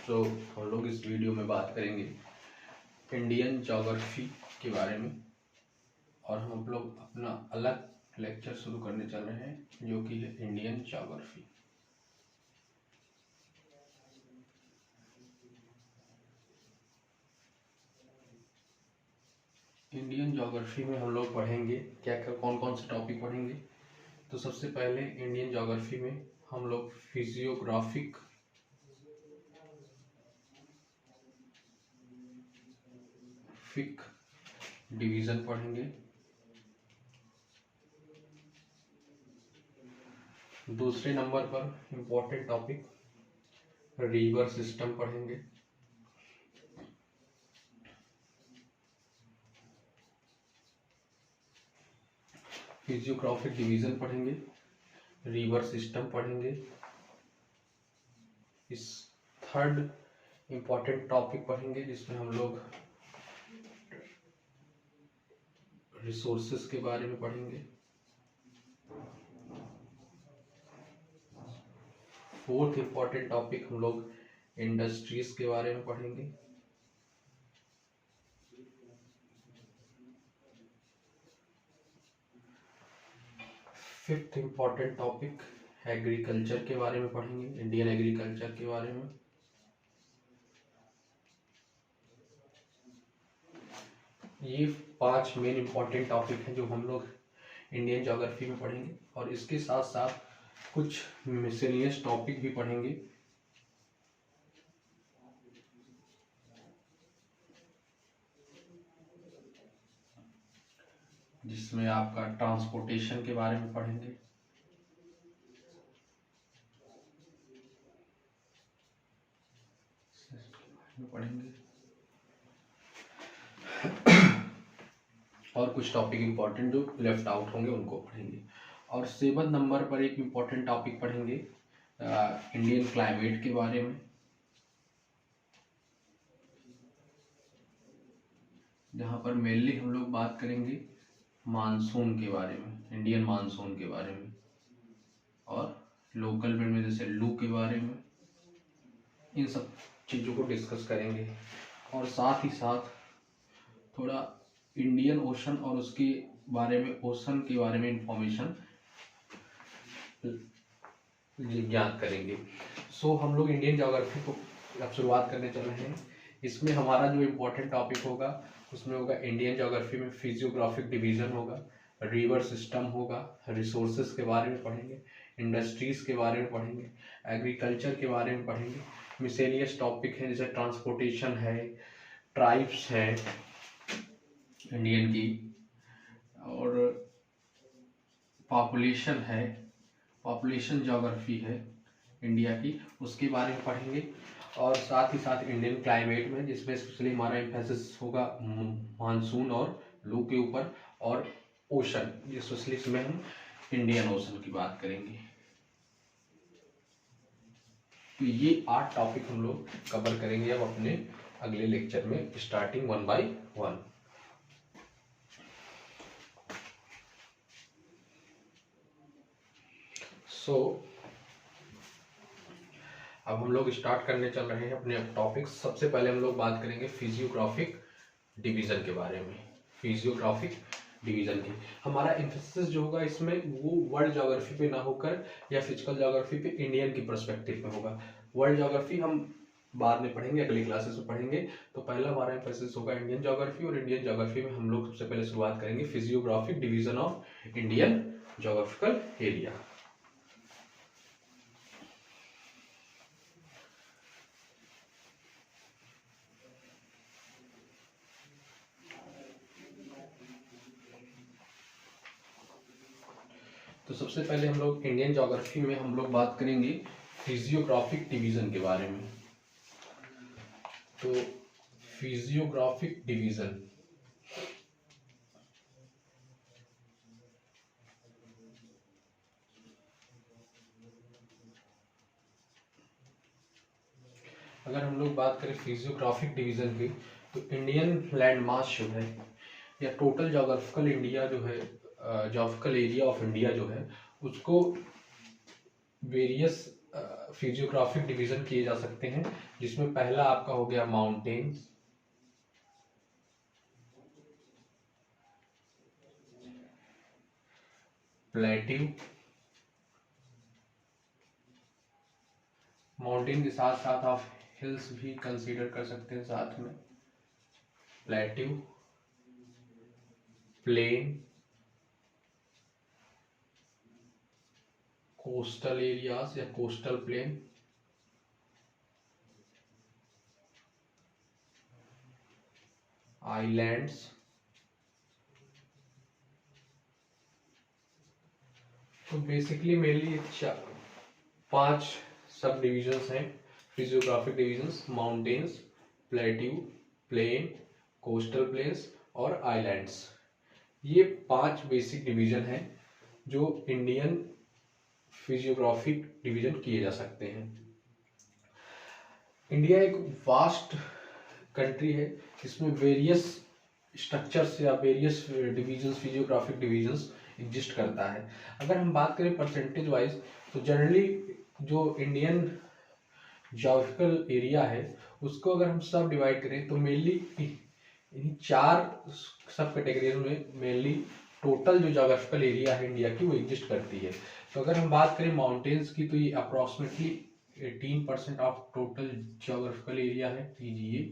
तो हम लोग इस वीडियो में बात करेंगे इंडियन ज्योग्राफी के बारे में, और हम लोग अपना अलग लेक्चर शुरू करने चल रहे हैं जो कि है इंडियन ज्योग्राफी। इंडियन ज्योग्राफी में हम लोग पढ़ेंगे क्या क्या, कौन कौन से टॉपिक पढ़ेंगे। तो सबसे पहले इंडियन ज्योग्राफी में हम लोग फिजियोग्राफिक डिवीजन पढ़ेंगे। दूसरे नंबर पर इम्पोर्टेंट टॉपिक रिवर सिस्टम पढ़ेंगे। फिजियोग्राफिक डिवीजन पढ़ेंगे, रिवर सिस्टम पढ़ेंगे। इस थर्ड इम्पोर्टेंट टॉपिक पढ़ेंगे जिसमें हम लोग रिसोर्सेस के बारे में पढ़ेंगे। फोर्थ इम्पोर्टेंट टॉपिक हम लोग इंडस्ट्रीज के बारे में पढ़ेंगे। फिफ्थ इम्पोर्टेंट टॉपिक एग्रीकल्चर के बारे में पढ़ेंगे, इंडियन एग्रीकल्चर के बारे में। ये 5 मेन इम्पोर्टेंट टॉपिक हैं जो हम लोग इंडियन ज्योग्राफी में पढ़ेंगे, और इसके साथ साथ कुछ मिसलेनियस टॉपिक भी पढ़ेंगे। जिसमें आपका ट्रांसपोर्टेशन के बारे में पढ़ेंगे, और कुछ टॉपिक इम्पोर्टेंट जो लेफ्ट आउट होंगे उनको पढ़ेंगे। और 7 नंबर पर एक इम्पोर्टेंट टॉपिक पढ़ेंगे इंडियन क्लाइमेट के बारे में, जहाँ पर मेनली हम लोग बात करेंगे मानसून के बारे में, इंडियन मानसून के बारे में, और लोकल में जैसे लू के बारे में। इन सब चीज़ों को डिस्कस करेंगे, और साथ ही साथ थोड़ा इंडियन ओशन और उसके बारे में, ओशन के बारे में इंफॉर्मेशन ज्ञात करेंगे। सो हम लोग इंडियन ज्योग्राफी को अब शुरुआत करने चल रहे हैं। इसमें हमारा जो इम्पोर्टेंट टॉपिक होगा उसमें होगा इंडियन ज्योग्राफी में फिजियोग्राफिक डिवीजन होगा, रिवर सिस्टम होगा, रिसोर्सेज के बारे में पढ़ेंगे, इंडस्ट्रीज के बारे में पढ़ेंगे, एग्रीकल्चर के बारे में पढ़ेंगे। मिसेलियस टॉपिक है जैसे ट्रांसपोर्टेशन है, ट्राइब्स है इंडियन की, और पॉपुलेशन है, पॉपुलेशन ज्योग्राफी है इंडिया की, उसके बारे में पढ़ेंगे। और साथ ही साथ इंडियन क्लाइमेट में, जिसमें स्पेशली हमारा एम्फेसिस होगा मानसून और लू के ऊपर, और ओशन, स्पेशली इसमें हम इंडियन ओशन की बात करेंगे। तो ये 8 टॉपिक हम लोग कवर करेंगे अब अपने अगले लेक्चर में, स्टार्टिंग 1 by 1। अब हम लोग स्टार्ट करने चल रहे हैं अपने टॉपिक्स। सबसे पहले हम लोग बात करेंगे फिजियोग्राफिक डिवीजन के बारे में। फिजियोग्राफिक डिवीजन की हमारा एम्फेसिस जो होगा इसमें वो वर्ल्ड ज्योग्राफी पे ना होकर या फिजिकल ज्योग्राफी पे, इंडियन की पर्सपेक्टिव में होगा। वर्ल्ड ज्योग्राफी हम बाद में पढ़ेंगे, अगली क्लासेस में पढ़ेंगे। तो पहला हमारा एम्फेसिस होगा इंडियन ज्योग्राफी, और इंडियन ज्योग्राफी में हम लोग सबसे पहले शुरुआत करेंगे physiographic division of Indian geographical area. तो सबसे पहले हम लोग इंडियन ज्योग्राफी में हम लोग बात करेंगे फिजियोग्राफिक डिवीजन के बारे में। तो फिजियोग्राफिक डिवीजन अगर हम लोग बात करें फिजियोग्राफिक डिवीजन की, तो इंडियन लैंड मास जो है, या टोटल ज्योग्राफिकल इंडिया जो है, ज्योग्राफिकल एरिया ऑफ इंडिया जो है, उसको वेरियस फिजियोग्राफिक डिवीजन किए जा सकते हैं, जिसमें पहला आपका हो गया माउंटेन्स, प्लेट्यू, माउंटेन के साथ साथ आप हिल्स भी कंसीडर कर सकते हैं साथ में, प्लेट्यू, प्लेन, कोस्टल एरियाज या कोस्टल प्लेन, आइलैंड्स, तो बेसिकली मेनली 5 सब डिविजन्स हैं physiographic divisions, mountains, plateau, plain, coastal plains और आइलैंड्स। ये 5 बेसिक डिवीजन हैं जो इंडियन फिजियोग्राफिक डिवीजन किए जा सकते हैं। इंडिया एक वास्ट कंट्री है जिसमें वेरियस स्ट्रक्चर्स या various divisions, physiographic divisions exist करता है। अगर हम बात करें परसेंटेज वाइज, तो जनरली जो इंडियन ज्योग्राफिकल एरिया है उसको अगर हम सब डिवाइड करें तो मेनली इन 4 सब कैटेगरीज में मेनली टोटल जो ज्योग्राफिकल एरिया है इंडिया की वो एग्जिस्ट करती है। तो अगर हम बात करें माउंटेन्स की, तो ये approximately 18% of total geographical area है, कीजिए।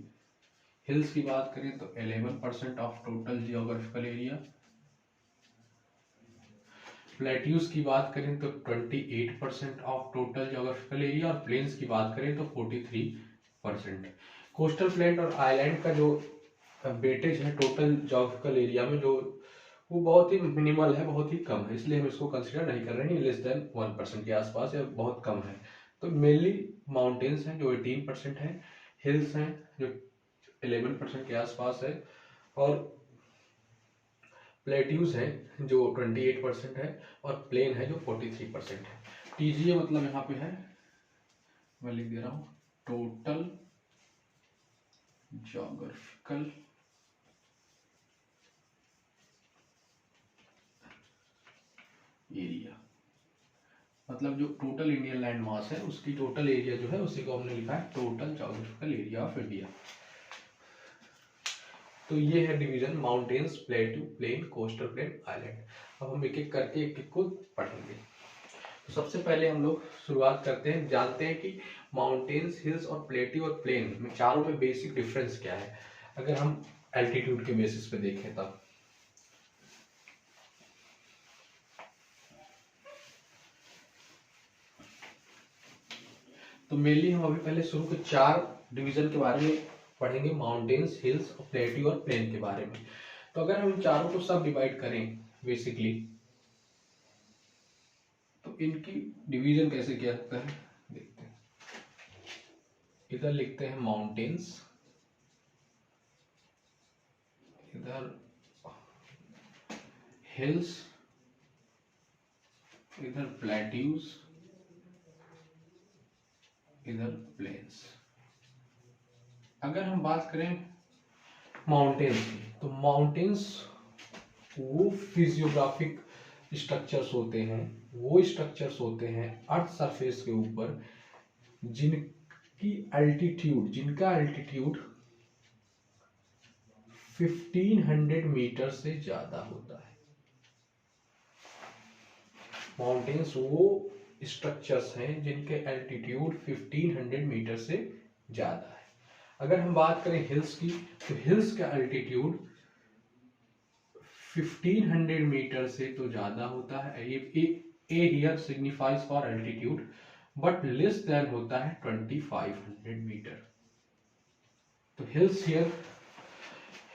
हिल्स की बात करें तो 11% of total geographical area, plateaus की बात करें तो 28% ऑफ टोटल ज्योग्राफिकल एरिया, और प्लेन्स की बात करें तो 43%। कोस्टल प्लेन और आइलैंड का जो वेटेज है टोटल ज्योग्राफिकल एरिया में, जो वो बहुत ही मिनिमल है, बहुत ही कम है, इसलिए हम इसको कंसिडर नहीं कर रहे हैं, लेस देन 1% के आसपास या बहुत कम है। तो मेनली माउंटेन्स हैं जो 18% है, हिल्स हैं जो 11% के आसपास है, और प्लेट्यूज है जो 28% है, और प्लेन है जो 43% है। टीजीए मतलब यहाँ पे है, मैं लिख दे रहा हूँ, टोटल ज्योग्राफिकल एरिया, मतलब जो टोटल इंडियन लैंड मास है उसकी टोटल एरिया जो है उसी को हमने लिखा है total geographical area of India. तो ये है division mountains, plateau, plain, coastal plain, island. अब हम एक एक करके एक एक को पढ़ेंगे। तो सबसे पहले हम लोग शुरुआत करते हैं, जानते हैं कि माउंटेन्स, हिल्स और प्लेट्यू और प्लेन में चारों में बेसिक डिफरेंस क्या है। अगर हम एल्टीट्यूड के बेसिस पे देखें तब, तो मेनली हम अभी पहले शुरू के 4 डिवीजन के बारे में पढ़ेंगे, माउंटेन्स, हिल्स, प्लेट्यू और प्लेन के बारे में। तो अगर हम इन चारों को सब डिवाइड करें बेसिकली, तो इनकी डिवीजन कैसे किया जाता है देखते हैं। इधर लिखते हैं माउंटेन्स, इधर हिल्स, इधर प्लेट्यूज, इधर प्लेन्स। अगर हम बात करें माउंटेन्स की, तो माउंटेन्स वो फिजियोग्राफिक स्ट्रक्चर्स होते हैं, वो स्ट्रक्चर्स होते हैं अर्थ सरफेस के ऊपर जिनका एल्टीट्यूड 1500 मीटर से ज्यादा होता है। माउंटेन्स वो स्ट्रक्चर्स हैं जिनके एल्टीट्यूड 1500 मीटर से ज्यादा है। अगर हम बात करें हिल्स की, तो हिल्स का एल्टीट्यूड 1500 मीटर से तो ज्यादा होता है, A here signifies for altitude, but less than होता है 2500 मीटर। तो hills here,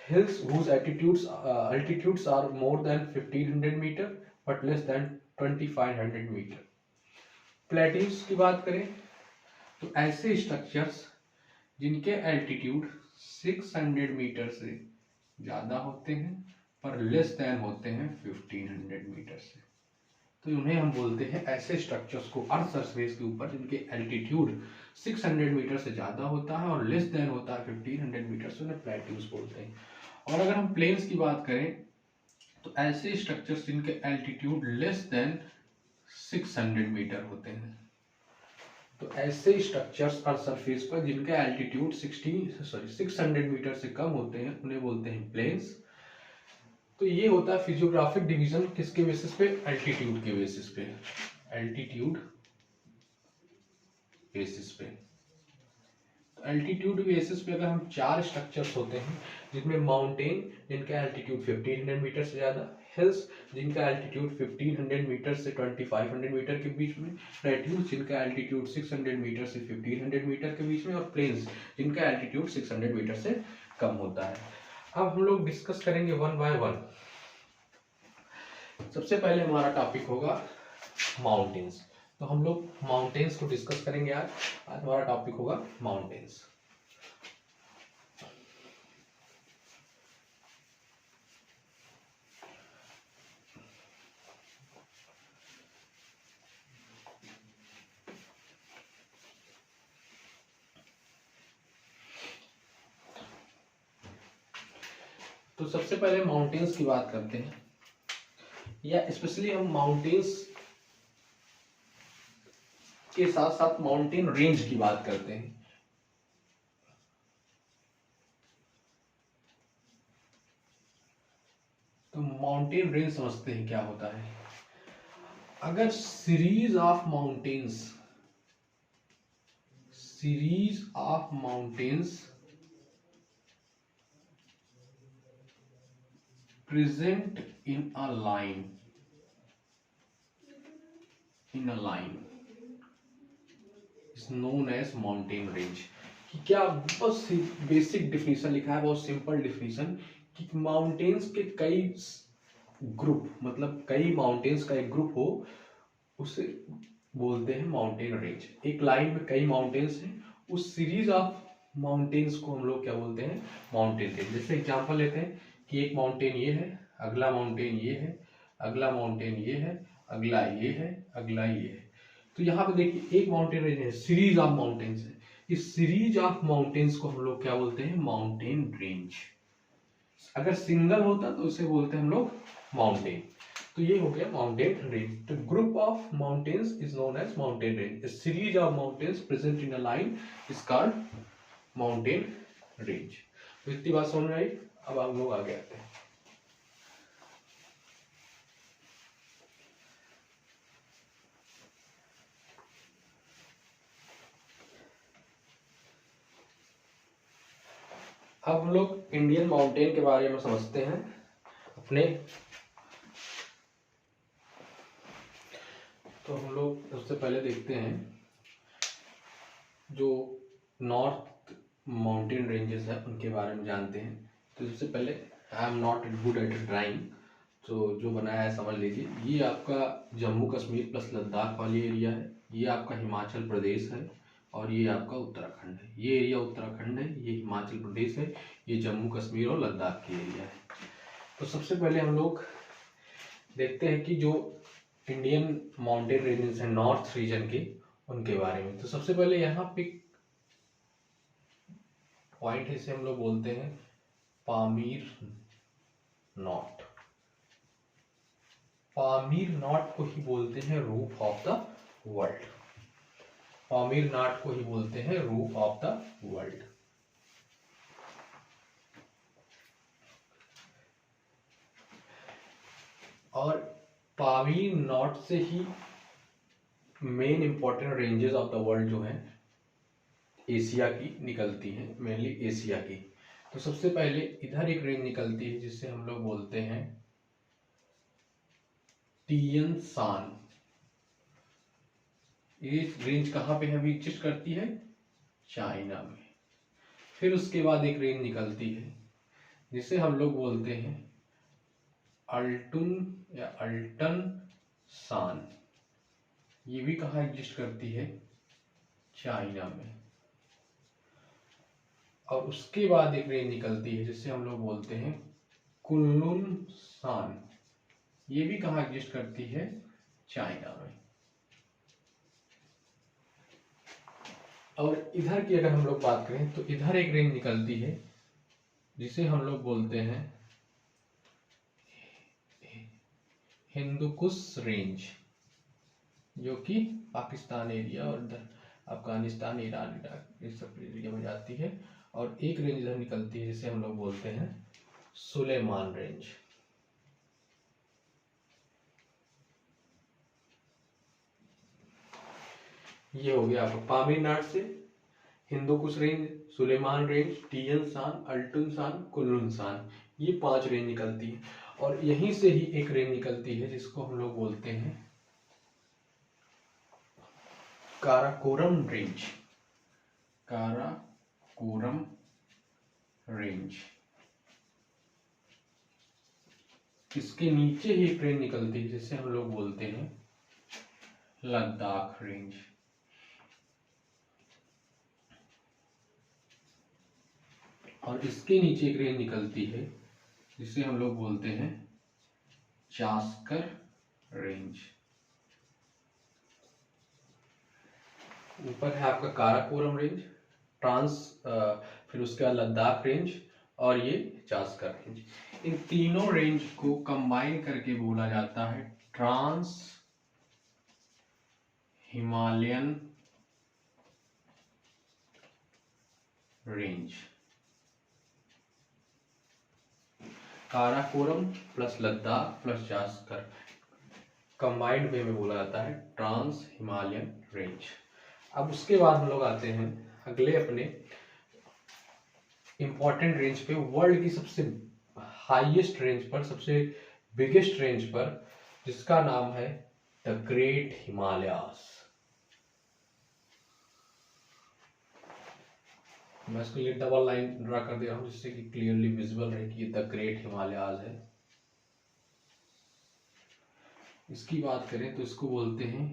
hills whose altitudes are more than 1500 meter but less than 2500 meter। Plateaus की बात करें तो ऐसे स्ट्रक्चर्स जिनके एल्टीट्यूड 600 मीटर से ज्यादा होते हैं पर लेस देन होते हैं 1500 मीटर से, तो उन्हें हम बोलते हैं, ऐसे स्ट्रक्चर्स को अर्थ सरफेस के ऊपर जिनके एल्टीट्यूड 600 मीटर से ज्यादा होता है और लेस देन होता है 1500 मीटर से, उन्हें प्लेट्यूज बोलते हैं। और अगर हम प्लेन्स की बात करें तो ऐसे स्ट्रक्चर्स जिनके एल्टीट्यूड लेस देन 600 मीटर होते हैं, तो ऐसे स्ट्रक्चर्स और सरफेस पर जिनका एल्टीट्यूड 600 मीटर से कम होते हैं उन्हें बोलते हैं प्लेन्स। तो ये होता है फिजियोग्राफिक डिवीजन किसके बेसिस पे, एल्टीट्यूड के बेसिस पे, एल्टीट्यूड बेसिस पे। तो एल्टीट्यूड बेसिस पे अगर हम 4 स्ट्रक्चर्स होते हैं जिनमें माउंटेन जिनका एल्टीट्यूड 1500 मीटर से ज़्यादा, हिल्स जिनका एल्टीट्यूड 1500 मीटर से 2500 मीटर के बीच में, प्लेट्यूज जिनका एल्टीट्यूड 600 मीटर से 1500 मीटर के बीच में, और प्लेन्स जिनका एल्टीट्यूड 600 मीटर से कम होता है। अब हम लोग डिस्कस करेंगे वन बाय वन। सबसे पहले हमारा टॉपिक होगा माउंटेन्स। तो हम लोग माउंटेन्स को डिस्कस करेंगे आज हमारा टॉपिक होगा माउंटेन्स। तो सबसे पहले माउंटेन्स की बात करते हैं, या स्पेशली हम माउंटेन्स के साथ साथ माउंटेन रेंज की बात करते हैं। तो माउंटेन रेंज समझते हैं क्या होता है। अगर series of mountains present in a line is known as mountain range। कि क्या, बहुत बेसिक डिफिनीशन लिखा है, बहुत सिंपल डिफिनीशन, कि माउंटेन्स के कई ग्रुप, मतलब कई माउंटेन्स का एक ग्रुप हो उसे बोलते हैं माउंटेन रेंज। एक लाइन में कई माउंटेन्स हैं, उस सीरीज ऑफ माउंटेन्स को हम लोग क्या बोलते हैं, माउंटेन रेंज। जैसे एग्जांपल लेते हैं कि एक माउंटेन ये है, अगला माउंटेन ये है, अगला माउंटेन ये है, अगला ये है, अगला ये है। तो यहाँ पे देखिए एक माउंटेन रेंज है, सीरीज ऑफ माउंटेन्स है। इस सीरीज ऑफ माउंटेन्स को हम लोग क्या बोलते हैं, माउंटेन रेंज। अगर सिंगल होता तो उसे बोलते हैं हम लोग माउंटेन। तो ये हो गया माउंटेन रेंज। तो group of mountains is known as mountain range. Series of mountains present in a line is called mountain range. तो इतनी बात समझ में आई। अब हम लोग आगे आते हैं। अब हम लोग इंडियन माउंटेन के बारे में समझते हैं अपने। तो हम लोग सबसे पहले देखते हैं जो नॉर्थ माउंटेन रेंजेस है उनके बारे में जानते हैं। तो सबसे पहले, I am not good at drawing, तो जो बनाया है समझ लीजिए। ये आपका जम्मू कश्मीर प्लस लद्दाख वाली एरिया है, ये आपका हिमाचल प्रदेश है, और ये आपका उत्तराखंड है। ये एरिया उत्तराखंड है, ये हिमाचल प्रदेश है, ये जम्मू कश्मीर और लद्दाख की एरिया है। तो सबसे पहले हम लोग देखते हैं कि जो इंडियन माउंटेन रेंजेस हैं नॉर्थ रीजन के, उनके बारे में। तो सबसे पहले यहाँ पे पॉइंट है, इसे हम लोग बोलते हैं पामीर नॉट। पामीर नॉट को ही बोलते हैं roof of the world. Pamir not को ही बोलते हैं रूफ ऑफ द वर्ल्ड। और पामीर नॉट से ही main important ranges of the world जो है एशिया की निकलती हैं, मेनली एशिया की। तो सबसे पहले इधर एक रेंज निकलती है जिससे हम लोग बोलते हैं टियन शान। ये रेंज कहाँ पे है, एग्जिस्ट करती है, चाइना में। फिर उसके बाद एक रेंज निकलती है जिसे हम लोग बोलते हैं अल्टुन या अल्टन शान। ये भी कहाँ एग्जिस्ट करती है, चाइना में। और उसके बाद एक रेंज निकलती है जिसे हम लोग बोलते हैं कुनलुन शान। ये भी कहाँ एग्जिस्ट करती है, चाइना में। और इधर की अगर हम लोग बात करें तो इधर एक रेंज निकलती है जिसे हम लोग बोलते हैं हिंदुकुश रेंज, जो कि पाकिस्तान एरिया और अफगानिस्तान, ईरान, इराक, इस सब एरिया में जाती है। और एक रेंज इधर निकलती है जिसे हम लोग बोलते हैं सुलेमान रेंज। ये हो गया आपका पामीर नाट से हिंदू कुश रेंज, सुलेमान रेंज, टियन सान, अल्टुन सान, कुल्लुन सान, ये 5 रेंज निकलती है। और यहीं से ही एक रेंज निकलती है जिसको हम लोग बोलते हैं काराकोरम रेंज। काराकोरम रेंज, इसके नीचे ही एक रेंज निकलती है जिसे हम लोग बोलते हैं लद्दाख रेंज। और इसके नीचे एक रेंज निकलती है जिसे हम लोग बोलते हैं चास्कर रेंज। ऊपर है आपका काराकोरम रेंज, फिर उसके बाद लद्दाख रेंज और ये चास्कर रेंज। इन तीनों रेंज को कंबाइन करके बोला जाता है trans Himalayan range. Karakoram plus Ladakh plus Zanskar combined way में बोला जाता है ट्रांस हिमालयन रेंज। अब उसके बाद हम लोग आते हैं अगले अपने इंपॉर्टेंट रेंज पे, वर्ल्ड की सबसे हाईएस्ट रेंज पर, सबसे बिगेस्ट रेंज पर, जिसका नाम है द ग्रेट हिमालयास। मैं इसके लिए डबल लाइन ड्रा कर दे रहा हूं जिससे कि क्लियरली विजिबल रहे कि ये द ग्रेट हिमालयास है। इसकी बात करें तो इसको बोलते हैं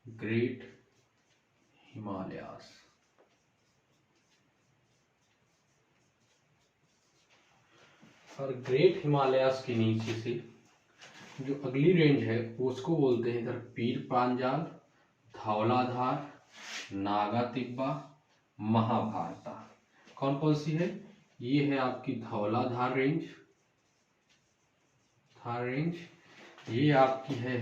ग्रेट हिमालयास। और ग्रेट हिमालयास के नीचे से जो अगली रेंज है उसको बोलते हैं इधर पीर पांजाल, धौलाधार, नागा तिब्बा, महाभारता। कौन कौन सी है? ये है आपकी धौलाधार रेंज, थार रेंज, ये आपकी है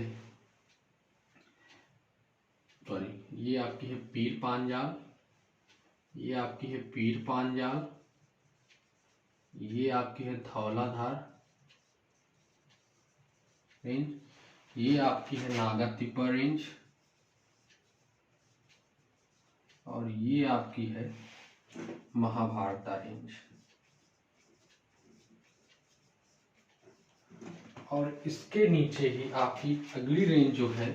ये आपकी है पीर पांजाल, ये आपकी है पीर पांजाल, ये आपकी है धौलाधार रेंज, ये आपकी है नागा तिब्बा रेंज, और ये आपकी है महाभारता रेंज। और इसके नीचे ही आपकी अगली रेंज जो है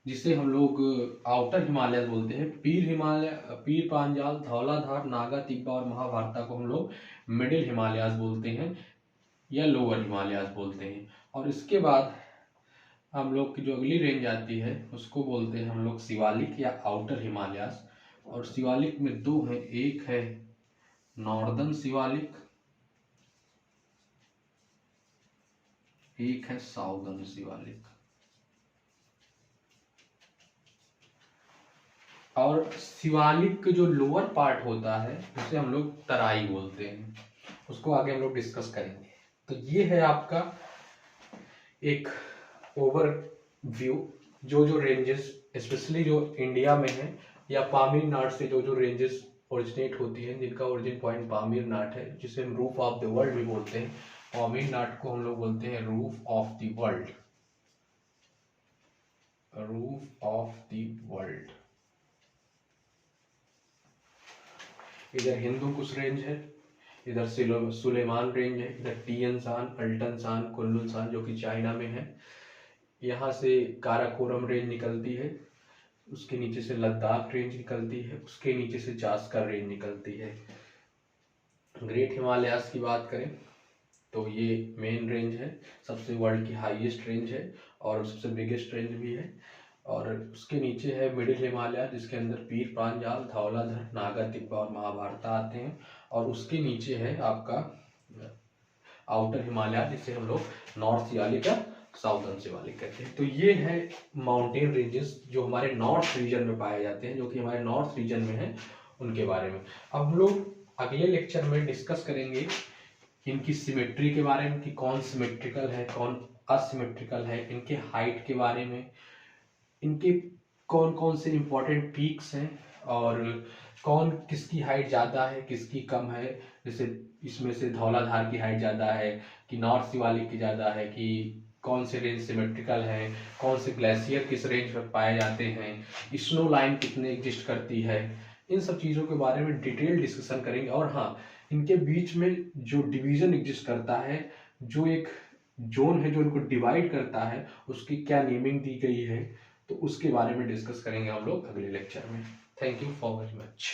जिसे हम लोग आउटर हिमालय बोलते हैं, पीर हिमालय, पीर पांजाल, धौलाधार, नागा तिब्बा और महाभारता को हम लोग मिडिल हिमालयास बोलते हैं या लोअर हिमालयास बोलते हैं। और इसके बाद हम लोग की जो अगली रेंज आती है उसको बोलते हैं हम लोग शिवालिक या आउटर हिमालयास। और शिवालिक में दो हैं, एक है नॉर्दर्न शिवालिक, एक है साउदर्न शिवालिक। और शिवालिक जो लोअर पार्ट होता है उसे हम लोग तराई बोलते हैं, उसको आगे हम लोग डिस्कस करेंगे। तो ये है आपका एक ओवर व्यू, जो रेंजेस स्पेशली जो इंडिया में है या पामीर नाट से जो रेंजेस ओरिजिनेट होती हैं, जिनका ओरिजिन पॉइंट पामीर नाट है, जिसे हम रूफ ऑफ द वर्ल्ड भी बोलते हैं। पामीर नाट को हम लोग बोलते हैं roof of the world, roof of the world. इधर हिंदू कुश रेंज है, इधर सुलेमान रेंज है, इधर टियन सान, अल्टन सान, कुल्लुन सान जो कि चाइना में है। यहाँ से काराकोरम रेंज निकलती है, उसके नीचे से लद्दाख रेंज निकलती है, उसके नीचे से चास्कर रेंज निकलती है। ग्रेट हिमालयास की बात करें तो ये मेन रेंज है, सबसे वर्ल्ड की हाईएस्ट रेंज है और सबसे बिगेस्ट रेंज भी है। और उसके नीचे है मिडिल हिमालय जिसके अंदर पीर पांजाल, धौलाधर, नागा तिब्बा और महाभारता आते हैं। और उसके नीचे है आपका आउटर हिमालय जिसे हम लोग नॉर्थ शिवालिक या साउदर्न शिवालिक कहते हैं। तो ये है माउंटेन रेंजेस जो हमारे नॉर्थ रीजन में पाए जाते हैं, जो कि हमारे नॉर्थ रीजन में है, उनके बारे में। अब हम लोग अगले लेक्चर में डिस्कस करेंगे इनकी सिमेट्री के बारे में कि कौन सिमेट्रिकल है, कौन असिमेट्रिकल है, इनके हाइट के बारे में, इनके कौन कौन से इम्पोर्टेंट पीक्स हैं और कौन किसकी हाइट ज़्यादा है किसकी कम है। जैसे इसमें से धौलाधार की हाइट ज़्यादा है कि नॉर्थ शिवालिक की ज़्यादा है, कि कौन से रेंज सिमेट्रिकल हैं, कौन से ग्लेशियर किस रेंज पर पाए जाते हैं, स्नो लाइन कितने एग्जिस्ट करती है। इन सब चीज़ों के बारे में डिटेल डिस्कशन करेंगे। और हाँ, इनके बीच में जो डिवीज़न एग्जिस्ट करता है, जो एक जोन है जो इनको डिवाइड करता है, उसकी क्या नेमिंग दी गई है, तो उसके बारे में डिस्कस करेंगे हम लोग अगले लेक्चर में। Thank you for very much.